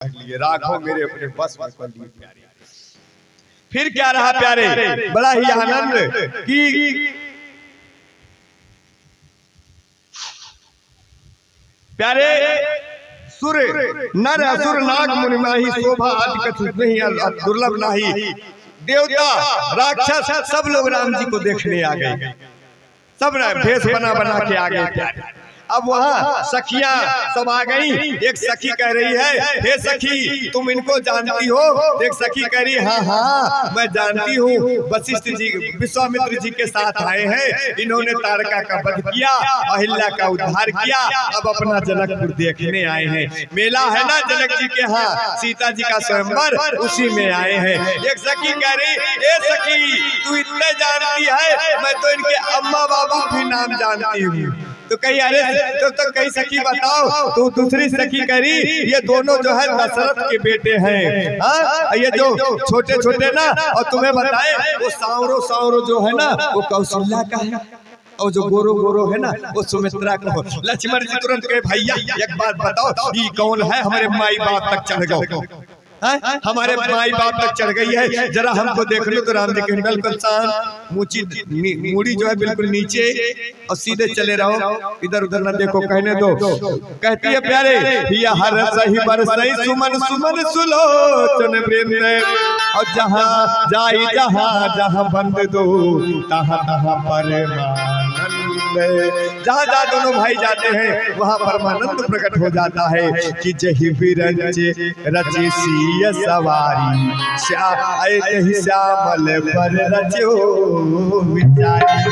लिए राखो मेरे अपने बस में कर लिए प्यारे। फिर क्या रहा प्यारे, बड़ा ही आनंद कि प्यारे सुर नर असुर नाग मुनि माही शोभा आदि कछुत नहीं दुर्लभ नाही। देवता राक्षस सब लोग राम जी को देखने आ गए, सब भेष बना बना के आ गए प्यारे। अब वहाँ सखियां सब आ गई। एक सखी कह रही है, हे सखी तुम इनको जानती हो? एक सखी कह रही, हाँ हाँ मैं जानती हूँ, वशिष्ठ जी विश्वामित्र जी के साथ आए हैं, इन्होंने तारका का वध किया, अहिल्या का उद्धार किया, अब अपना जनकपुर देखने आए हैं। मेला है ना जनक जी के यहाँ, सीता जी का स्वयंवर, उसी में आए हैं। एक सखी कह रही, ए सखी तू इतने जानती है, मैं तो इनके अम्मा बाबू भी नाम जानती हूँ। तो कही अरे तो कही सखी बताओ। तो दूसरी सखी करी, ये दोनों जो है दशरथ के बेटे हैं। हाँ ये जो छोटे छोटे ना, और तुम्हें बताए वो सावरो सावरो जो है ना वो कौशल्या का है, और जो गोरो गोरो है ना वो सुमित्रा का हो। लक्ष्मण जी तुरंत कहे, भैया एक बात बताओ ये कौन है? हमारे माई बाप तक चढ़ गए, हमारे माई बाप तक चढ़ गई है, जरा हमको देख लो। तो राम जी के बिल्कुल शांत, मूड़ी जो है बिल्कुल नीचे, और सीधे चले रहो, इधर उधर न देखो, कहने दो। कहती है प्यारे, हिया हर सही बरसई सुमन सुमन सुलोचन वृंद, और जहाँ जाई जहाँ जहाँ बंद दो तहाँ तहाँ परमानंद। जहाँ जहाँ दोनों भाई जाते हैं वहाँ परमानंद प्रकट हो जाता है कि जही बिरंज रचे सिय सवारी श्यामल पर रचो विचारी।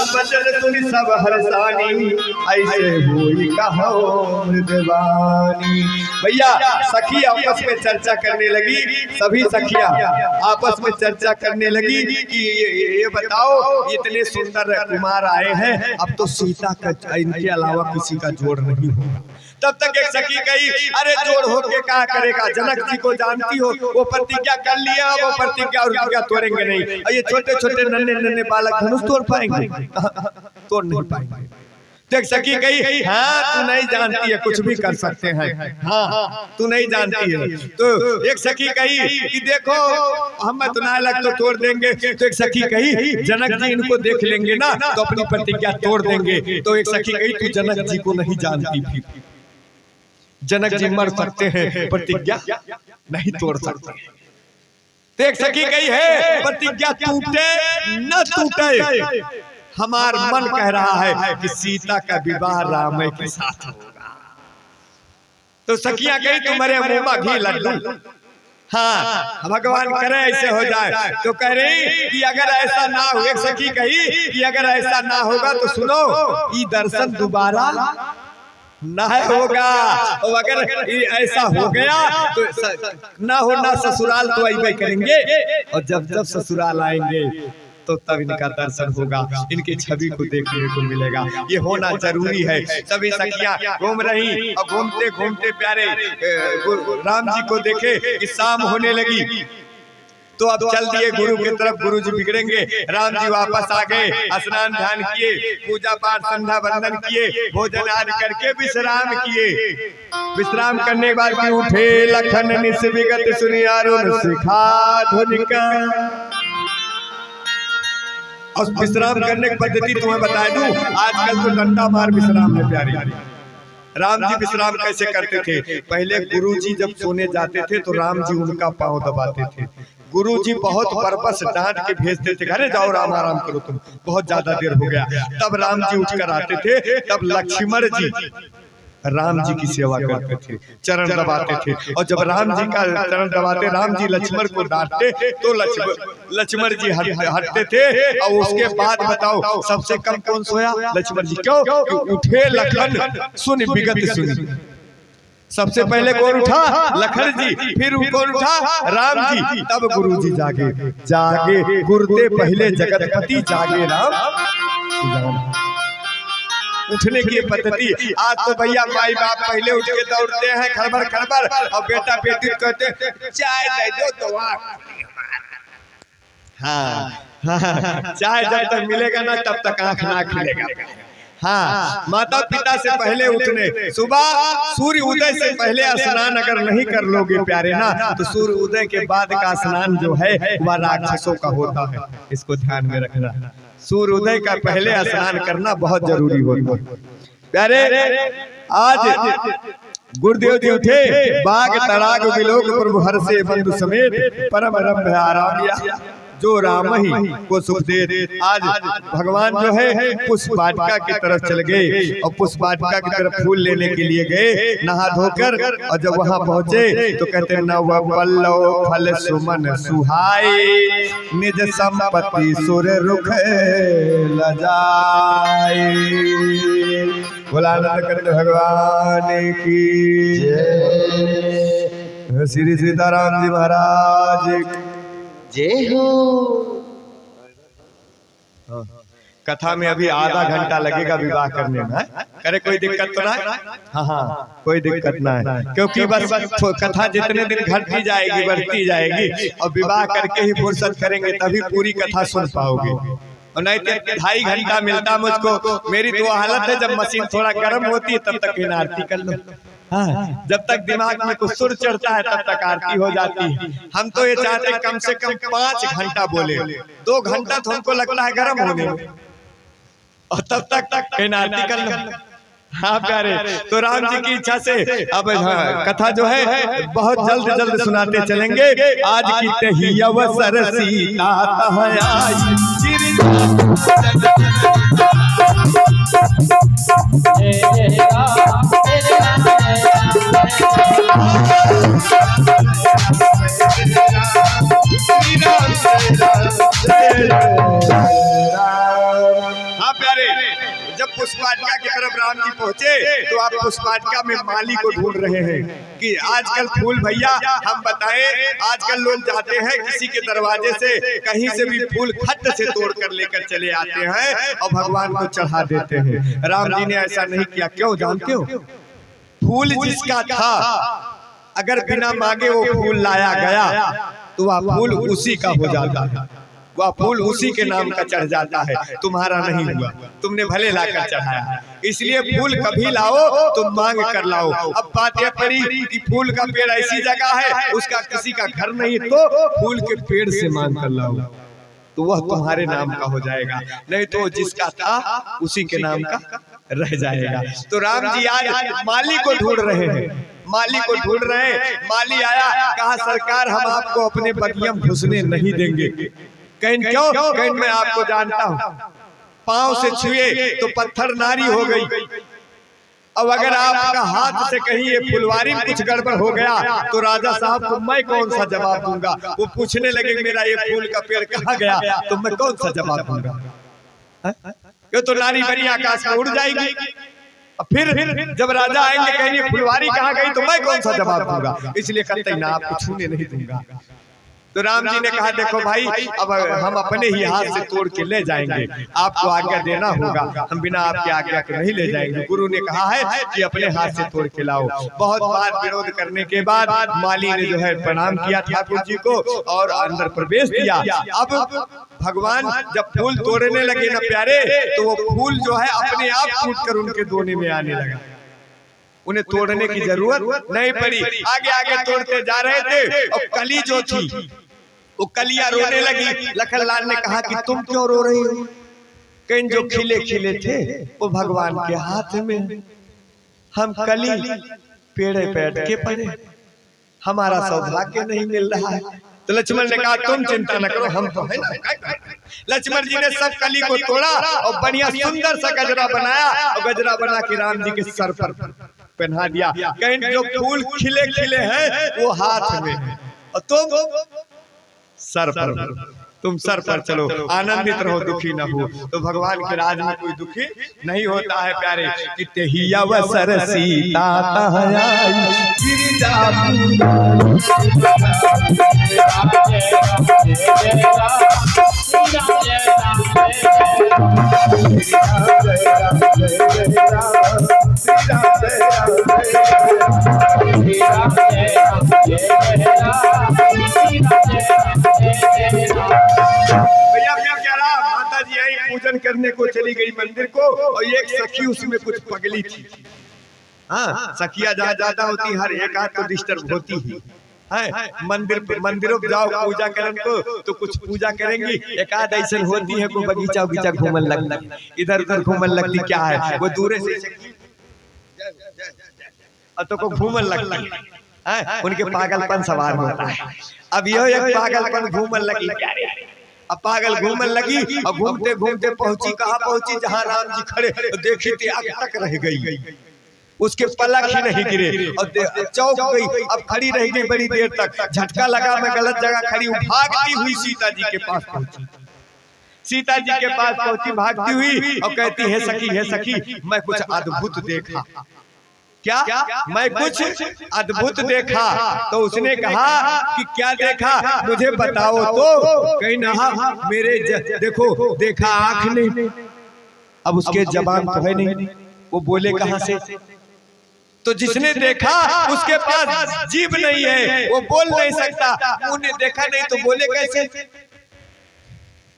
बचन सुनी सब हरसानी, ऐसे होई कहो मृदवानी। भैया सखी आपस में चर्चा करने लगी, सभी सखियां आपस में चर्चा करने लगी कि ये बताओ इतने सुंदर कुमार आए हैं, अब तो सीता का इनके अलावा किसी का जोड़ नहीं होगा। तब तक एक सखी गई, अरे जोड़ हो के क्या करेगा? जनक जी को जानती हो, वो प्रतिज्ञा कर लिया, वो प्रतिज्ञा और प्रतिज्ञा तोड़ेंगे नहीं। और ये छोटे छोटे नन्हे नन्हे बालक धनुष तोड़ पाएंगे? तोड़ नहीं पाएंगे। तो एक सखी गई, हाँ तू नहीं जानती है, कुछ भी कर सकते हैं, हाँ तू नहीं जानती है। तो एक सखी कही कि देखो हम तुनाए लग तो तोड़ देंगे। तो एक सखी कही, जनक जी इनको देख लेंगे ना तो अपनी प्रतिज्ञा तोड़ देंगे। तो एक सखी कही, तू जनक जी को नहीं जानती, फिर जनक जी मर सकते हैं, प्रतिज्ञा नहीं तोड़ सकते। तो एक सखी कही है, प्रतिज्ञा टूटे न टूटे, हमार मन कह रहा है कि सीता का विवाह राम के साथ होगा। तो सखियां कही, तुम्हारे मुंह में घी लड्डू, हाँ भगवान करे ऐसे हो जाए। तो कह रही कि अगर ऐसा ना हो, एक सखी कही कि अगर ऐसा ना होगा तो सुनो, ये दर्शन दोबारा ना होगा, और अगर ऐसा हो गया तो ना हो ना ससुराल तो ऐसे करेंगे, और जब जब ससुराल आएंगे तो तब इनका दर्शन होगा, इनकी छवि को देखने को मिलेगा। ये होना जरूरी है। सभी सखियां घूम रही, और घूमते घूमते प्यारे राम जी को देखे कि शाम होने लगी। तो अब चल दिए गुरु की तरफ, गुरु जी बिगड़ेंगे। राम जी वापस आ गए, स्नान ध्यान किए, पूजा पाठ संध्या वंदन किए, भोजन आदि करके विश्राम किए। विश्राम करने के बाद उठे लखन निस विगत सुनि अरुण शिखा धुनिका। और विश्राम करने की पद्धति तुम्हें बता दूं, आजकल तो डंडा मार विश्राम है प्यारी। राम जी विश्राम कैसे करते थे? पहले गुरु जी जब सोने जाते थे तो राम जी उनका पांव दबाते थे। गुरु जी बहुत बरबस डांट के भेजते थे, अरे जाओ राम आराम करो, तुम बहुत ज्यादा देर हो गया। तब राम जी उठकर आते थे, तब लक्ष्मण जी राम जी की सेवा करते थे, चरण दबाते थे। और जब राम जी का चरण दबाते, राम जी लक्ष्मण को डांटते तो लक्ष्मण जी हटते थे। और उसके बाद बताओ सबसे कम कौन सोया? लक्ष्मण जी। क्यों? उठे लखन सुन विगत सुनी। सबसे पहले कौन उठा? लखन जी। फिर कौन उठा? राम जी। तब गुरु जी जागे, जागे गुरुते पहले जगतपति जागे राम। उठने की पद्धति आज तो भैया माई बाप पहले उठ के दौड़ते हैं खड़बड़ खड़बड़, और बेटा बेटी कहते चाय दे दो तो हाँ चाय जब तक मिलेगा ना तब तक आंख ना खुलेगा। हाँ, माता पिता से पहले उठने, सुबह सूर्य उदय से पहले स्नान अगर नहीं कर लोगे प्यारे ना, तो सूर्य उदय के बाद का स्नान जो है वह राक्षसों का होता है। इसको ध्यान में रखना, सूर्य उदय का पहले स्नान करना बहुत जरूरी होता है प्यारे। आज गुरुदेव जी उठे, बाग तड़ाग विलोक प्रभु हर से बंधु समेत, परम रम्य आराम या जो राम ही को सुख दे। आज भगवान जो है पुष्प वाटिका की तरफ चल गए और पुष्प वाटिका की तरफ फूल लेने के लिए गए नहा धोकर, और जब वहां पहुंचे तो कहते नव पल्लव फल सुमन सुहाए, निज संपत्ति सुर रुख लजाए। भोलानंद कंद भगवान की जय। श्री सीताराम जी महाराज जय हो। कथा में अभी आधा घंटा लगेगा विवाह करने में, करे कोई दिक्कत तो ना? हाँ हाँ, कोई दिक्कत ना है, क्योंकि बस कथा जितने दिन घटती जाएगी बढ़ती जाएगी, और विवाह करके ही फुर्सत करेंगे तभी पूरी कथा सुन पाओगे। और नहीं तो 2.5 घंटा मिलता मुझको। मेरी तो हालत है, जब मशीन थोड़ा गर्म होती है तब तक आरती कर लो। हाँ, जब तक दिमाग में कुछ सुर चढ़ता है तब तक आरती हो जाती है। हम तो ये चाहते कम से कम 5 घंटा बोले, 2 घंटा तो हमको लगता है गर्म होने में, और तब तक आरती कर लो। हाँ प्यारे, तो राम जी की इच्छा से अब कथा जो है बहुत जल्द जल्द सुनाते चलेंगे। आज की तही अवसर सीता जब पुष्प वाटिका की तरफ राम जी पहुँचे तो आप पुष्प वाटिका में माली को ढूंढ रहे हैं कि आजकल फूल भैया हम बताएं, आजकल लोग जाते हैं किसी के दरवाजे से कहीं से भी फूल खट से तोड़ कर लेकर चले आते हैं और भगवान को चढ़ा देते हैं। राम जी ने ऐसा नहीं किया। क्यों जानते हो? फूल जिसका था अगर बिना मांगे वो फूल लाया गया तो वह फूल उसी का हो जाता है, वह फूल उसी के नाम का चढ़ जाता है, तुम्हारा नहीं हुआ, तुमने भले लाकर चढ़ाया। इसलिए फूल कभी लाओ तो मांग कर लाओ। अब बात यह पड़ी कि फूल का पेड़ ऐसी जगह है उसका किसी का घर नहीं, तो फूल के पेड़ से मांग कर लाओ तो वह तुम्हारे नाम का हो जाएगा, नहीं तो जिसका था उसी के नाम का रह जाएगा। तो राम जी आज माली को ढूंढ रहे हैं, माली को ढूंढ रहे हैं। माली आया, कहा सरकार हम आपको अपने बगिया में घुसने नहीं देंगे। कहीं क्यों? कहीं मैं आपको जानता हूँ, पांव से छुए तो पत्थर नारी हो गई। अब अगर आपका हाथ से कहीं ये फुलवारी में कुछ गड़बड़ हो गया तो राजा साहब को मैं कौन सा जवाब दूंगा? वो पूछने लगे मेरा ये फूल का पेड़ कहाँ गया, तो मैं कौन सा जवाब दूंगा? ये तो नारी बनी आकाश में उड़ जाएगी। फिर जब राजा आएंगे कहेंगे फुलवारी कहाँ गई, तो मैं कौन सा जवाब दूंगा? इसलिए कहते ना आपको छूने नहीं दूंगा। तो राम जी ने कहा देखो भाई, अब हम अपने ही हाथ से तोड़ के ले जाएंगे, आपको आज्ञा देना होगा, हम बिना आपके आज्ञा के नहीं ले जाएंगे। गुरु ने कहा है कि अपने हाथ से तोड़ के लाओ। बहुत बार विरोध करने के बाद माली ने जो है प्रणाम किया ठाकुर जी को और अंदर प्रवेश किया। अब भगवान जब फूल तोड़ने लगे ना प्यारे, तो वो फूल जो है अपने आप टूटकर उनके दोने में आने लगा, उन्हें तोड़ने की जरूरत नहीं पड़ी। आगे आगे तोड़ते जा रहे थे और कली जो थी वो कलियां रोने लगी। लखनलाल ने कहा कि तुम क्यों रो रही हो? कहीं जो खिले खिले थे वो भगवान के हाथ में, हम कली पेड़े पे अटके पड़े, हमारा सौभाग्य नहीं मिल रहा है। तो लक्ष्मण ने कहा तुम चिंता न करो, हम तो है ना। लक्ष्मण जी ने सब कली को तोड़ा और बढ़िया सुंदर सा गजरा बनाया और गजरा बना के राम जी के सर पर पहना दिया। कहीं जो फूल खिले खिले हैं वो हाथ में और तुम सर पर, तुम सर पर चलो, आनंदित रहो, दुखी न हो। तो भगवान के राज में कोई दुखी नहीं होता है प्यारे। किते ही अवसर सीता भैया क्या कह रहा, माता जी आई पूजन करने घूमने को चली गई मंदिर को, और एक सखी उसमें कुछ पगली थी। हाँ, सखिया जहाँ ज्यादा होती हर एक आध तो डिस्टर्ब होती ही है। मंदिरों पे जाओ पूजा करन को तो कुछ पूजा करेंगी, एक आध ऐसे होती है को बगीचा बगीचा घूमन लगती, इधर उधर घूमन लगती। क्या है वो दूर से तो को घूमन लगती है, उनके पागलपन सवार होता है। अब यह एक पागलपन घूमन लगी, अब पागल घूमन लगी और घूमते घूमते पहुंची, कहाँ पहुंची जहाँ राम जी खड़े, देखी थी आग तक रह गई, उसके पलक ही नहीं गिरे और चौंक गई। अब खड़ी रह गई बड़ी देर तक, झटका लगा मैं गलत जगह खड़ी हूँ। भागती हुई सीता जी के पास पहुंची, सीता जी के पास पहुंची भागती हुई और कहती है सखी मैं कुछ अद्भुत देखा। क्या? मैं कुछ अद्भुत देखा। तो उसने कहा कि क्या देखा मुझे बताओ तो। कहीं ना मेरे देखो देखा आंख ने, अब उसके जबान तो है नहीं, वो बोले कहां से। तो जिसने देखा उसके पास जीभ नहीं है, वो बोल नहीं सकता, उन्हें देखा नहीं तो बोले कैसे।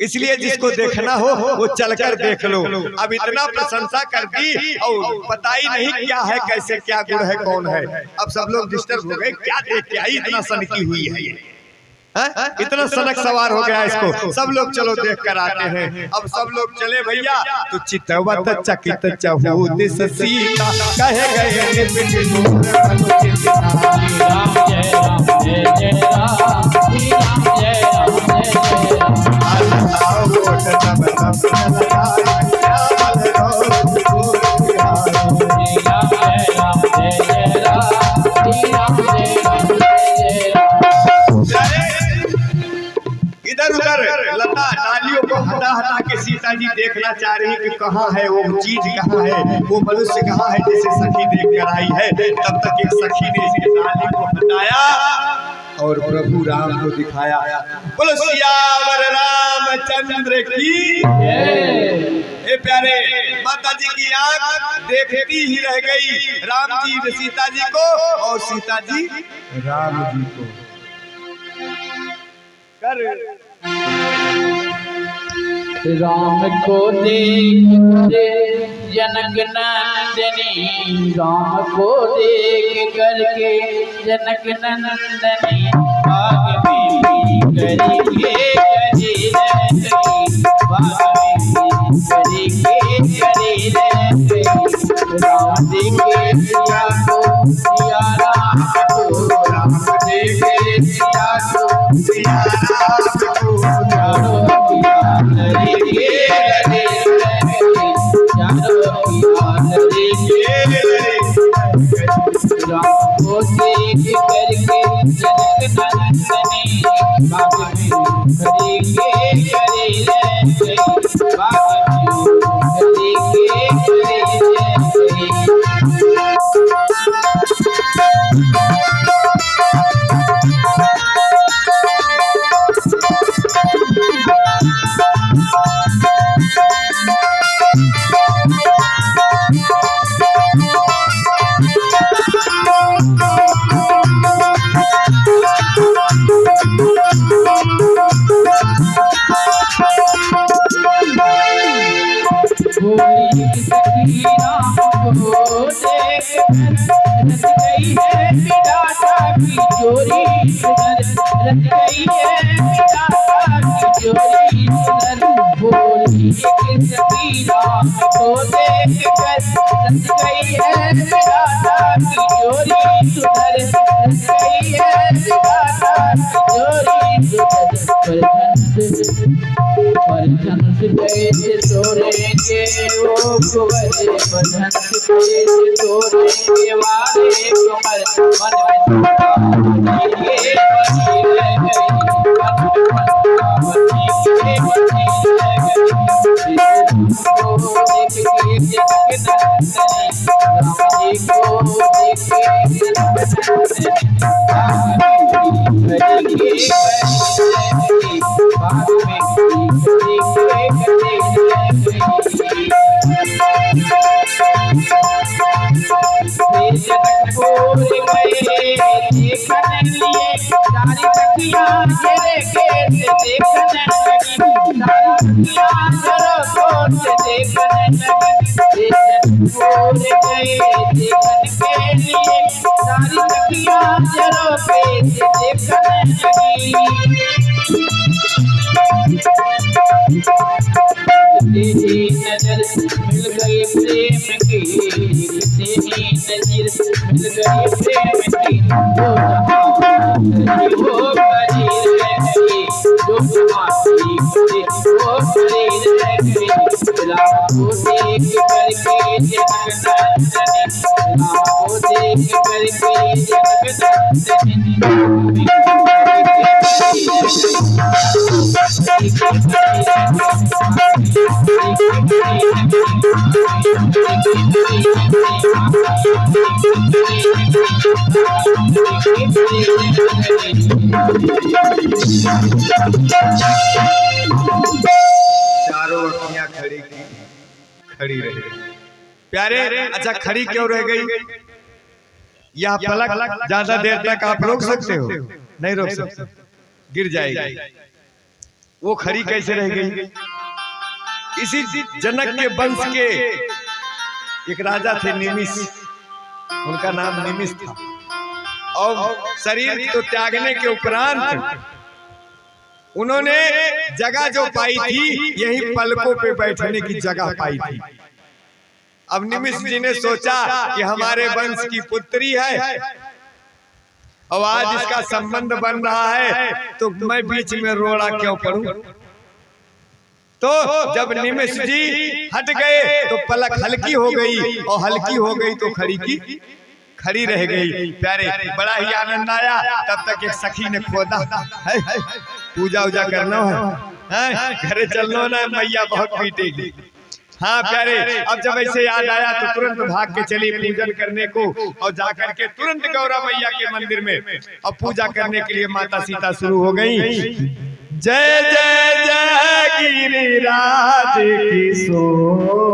इसलिए जिसको देखना हो वो चलकर देख लो। अब इतना प्रशंसा कर दी और पता ही नहीं क्या है, कैसे क्या गुण है, कौन है। अब सब लोग डिस्टर्ब हो गए, क्या देख के आई, इतना सनकी हुई है ये, इतना सनक सवार हो गया इसको। सब लोग चलो देख कर आते हैं। अब सब लोग चले भैया, तो चितवत चकित चहूत सीता कहे गए इधर उधर लता डालियों को हटा हटा के सीता जी देखना चाह रही कि कहाँ है वो चीज, कहाँ है वो मनुष्य, कहाँ है जिसे सखी देख कर आई है। तब तक एक सखी ने इसके डाली को हटाया और प्रभु राम को दिखाया। बोलो सियावर रामचंद्र की जय। प्यारे माता जी की आंख देखती ही रह गई, राम जी सीता जी को और सीता जी राम जी को। राम को देख जनक नंदनी, राम को देख करके जनक नंदनी, बाग में करेंगे करे रही, बाग में करेंगे करे रही। राम देखे सिया को सिया राम को, राम देखे सिया को सिया राम को, चारों किया लड़ेंगे लड़े रहे, चारों किया लड़ेंगे लड़े। राम को देख करके जनक नंदनी, बाग में करेंगे करे रहे, बाग में करेंगे करे रहे। देखने नजरों पे देखने लगी तेरी नजर मिल गई प्रेम की तेरी नजर मिल गई प्रेम की वो खड़ी रह गई जो तुम्हारी वो खड़ी रह गई राह को देख करके जनक नंदनी राह को देख करके जनक नंदनी चारों अखियां खड़ी रही। प्यारे अच्छा खड़ी क्यों रह गई? यह पलक ज्यादा देर तक आप रोक सकते हो? नहीं रोक सकते, गिर जाएगी। वो खड़ी कैसे रह गई? इसी जनक के वंश के एक राजा थे निमिष, उनका नाम निमिष था। और शरीर तो त्यागने के उपरांत उन्होंने जगह जो पाई थी यही पलकों पे बैठने की जगह पाई थी। अब निमिष जी ने सोचा कि हमारे वंश की पुत्री है और आज इसका संबंध बन रहा है तो मैं बीच में रोड़ा क्यों पड़ूं? तो जब निमिष जी हट गए तो पलक हल्की हो गई और हल्की हो गई तो खड़ी रह गई। प्यारे बड़ा ही आनंद आया। तब तक एक सखी ने खोदा है पूजा उजा करना है घरे चलना ना मैया बहुत पीटेगी। हाँ प्यारे अब जब ऐसे याद आया तो तुरंत भाग के चली पूजन करने को और जाकर के तुरंत गौरा मैया के मंदिर में और पूजा करने के लिए माता सीता शुरू हो गई। जय जय जय गिरिराज किशोरी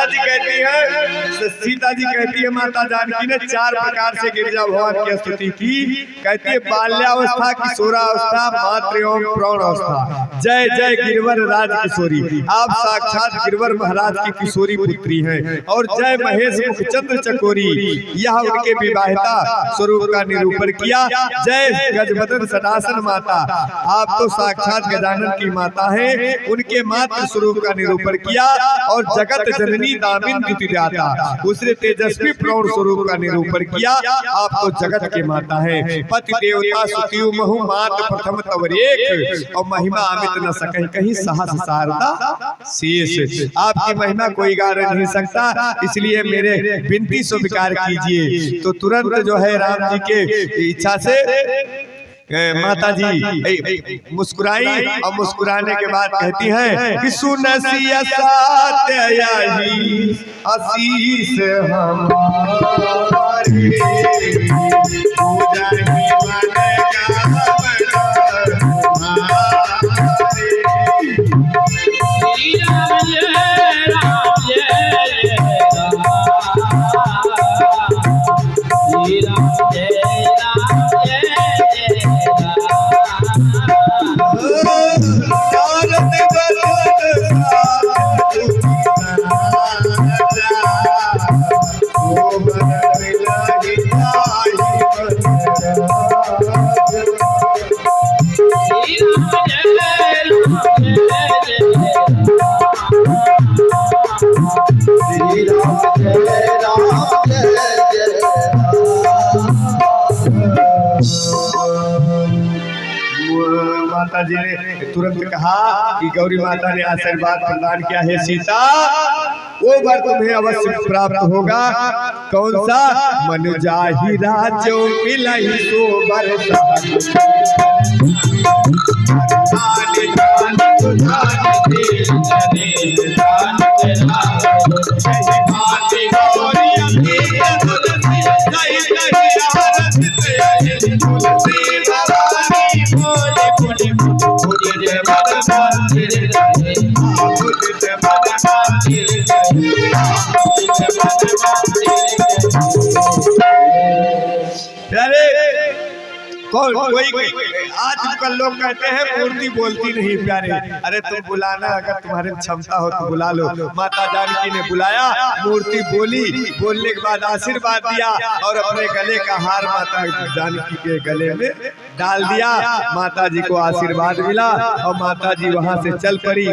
जय महेश सीता जी कहती है माता जानकी ने 4 प्रकार से गिरजा भगवान की स्तुति की। कहती है बाल्यावस्था, किशोरावस्था, मातृ एवं प्रौढ़ावस्था। जय जय गिरवर राज किशोरी, आप साक्षात गिरवर महाराज की किशोरी पुत्री हैं। और जय महेश मुखचंद्र चकोरी, यह उनके विवाहिता स्वरूप का निरूपण किया। जय गजबदन सदासन माता, आप तो साक्षात गजानन की माता है, उनके मातृ स्वरूप का निरूपण किया। और जगत जननी दामिन द्युतिदाता, उसने तेजस्वी प्रौढ़ स्वरूप का निरूपण किया। आप तो जगत के माता है, पति देवता सुतियु महु मात प्रथम तवरेक, और महिमा अमित न सके कहीं सहस शारदा शेष। आपकी महिमा कोई गा नहीं सकता, इसलिए मेरे विनती स्वीकार कीजिए। तो तुरंत जो है राम जी के इच्छा से माता जी मुस्कुराई और मुस्कुराने के बाद कहती हैं कि सुनसिया सात्यायी आशीष हमारे पूजा ही मन का तुरंत कहा कि गौरी माता ने आशीर्वाद प्रदान किया है सीता, वो वर तुम्हें अवश्य प्राप्त होगा। कौन सा? मन जाहि राजो मिलहि सो वर कोई आजकल लोग कहते हैं मूर्ति बोलती नहीं प्यारे। अरे तुम बुलाना, अगर तुम्हारे क्षमता हो तो बुला लो। माता जानकी ने बुलाया, मूर्ति बोली, बोलने के बाद आशीर्वाद दिया और अपने गले का हार माता जानकी के गले में डाल दिया। माता जी को आशीर्वाद मिला और माता जी वहां से चल पड़ी।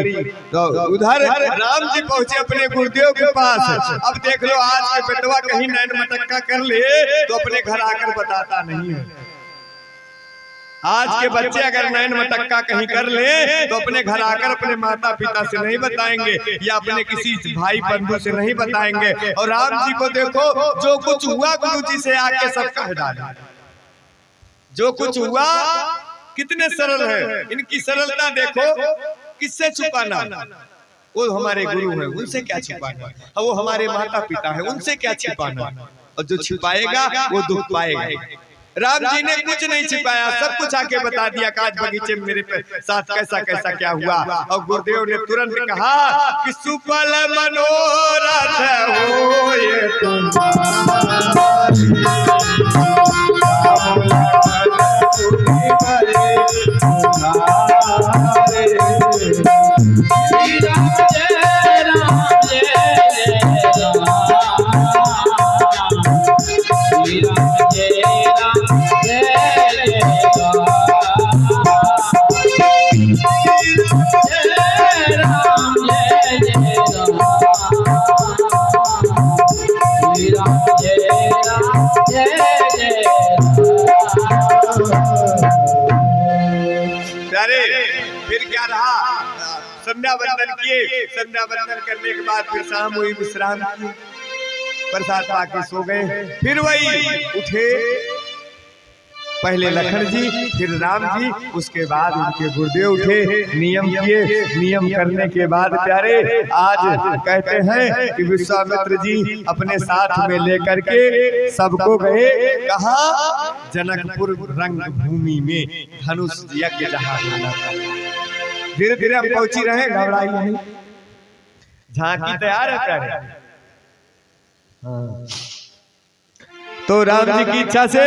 तो उधर राम जी पहुंचे अपने गुरुदेव के पास। अब देख लो, आज के बेटवा कहीं नैन मटक्का कर ले तो अपने घर आकर बताता नहीं है। आज के बच्चे अगर नैन मटक्का कहीं कर ले तो अपने घर आकर अपने माता पिता से नहीं बताएंगे या अपने किसी भाई बंधु से नहीं बताएंगे। और राम जी को देखो, जो कुछ हुआ गुरु जी से आके सब कह डाला। जो कुछ हुआ कितने सरल है, इनकी सरलता देखो। किससे छुपाना? वो हमारे गुरु हैं, उनसे क्या छुपाना? वो हमारे माता पिता हैं, उनसे क्या छुपाना? और जो छुपाएगा वो दुख पाएगा। राम जी ने कुछ नहीं छिपाया, सब कुछ आके बता दिया। काज बगीचे में मेरे साथ कैसा कैसा क्या हुआ। और गुरुदेव ने तुरंत कहा कि सुफल मनोरथ होए संध्या वंदन किए। संध्या वंदन करने के बाद फिर शाम हुई, विश्राम किए, प्रसाद पाके सो गए। फिर वही उठे, पहले लखन जी फिर राम जी, उसके बाद उनके गुरुदेव उठे, नियम किए। नियम करने के बाद प्यारे आज कहते हैं कि विश्वामित्र जी अपने साथ में लेकर के सबको गए। कहा? जनकपुर रंग भूमि में धनुष यज्ञ जहाँ होना था। धीरे धीरे हम पहुंची रहे, घबराई नहीं। झांकी तैयार है प्यारे। तो राम जी की इच्छा से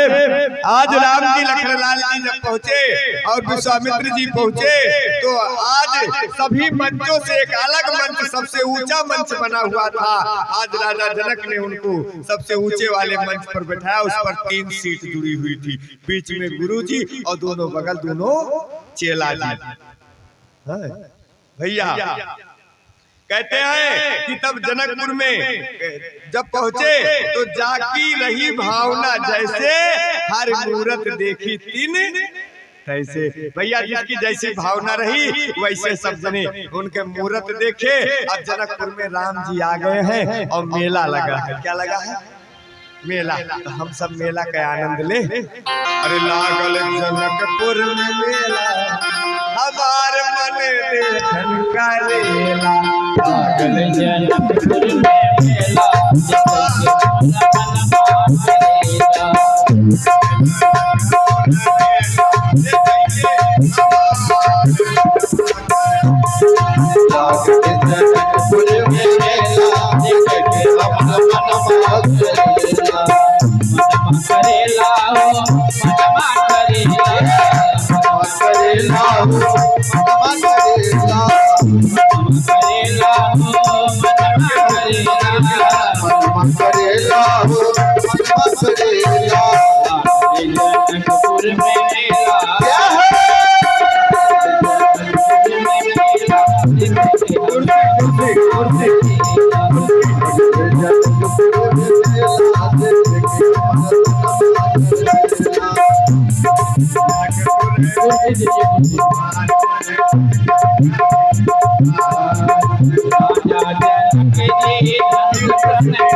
आज राम जी लखनलाल जी जब पहुंचे और विश्वामित्र जी पहुंचे तो आज सभी मंचों से एक अलग मंच, सबसे ऊंचा मंच बना हुआ था। आज राजा जनक ने उनको सबसे ऊंचे वाले मंच पर बैठाया। उस पर 3 सीट जुड़ी हुई थी, बीच में गुरु जी और दोनों बगल दोनों चेला जी। भैया कहते हैं कि तब जनकपुर में जब पहुंचे तो जाकी रही भावना, जैसे हर मूरत देखी तीन तैसे। भैया जिसकी जैसी भावना रही वैसे सब जने उनके मूरत देखे। अब जनकपुर में राम जी आ गए हैं और मेला लगा है। क्या लगा है? मेला। तो हम सब मेला का आनंद ले। अरे लागल जनकपुर में मेला, हमार मन देखन का लेला। लागल जनकपुर में मेला, राजा जनक जी धन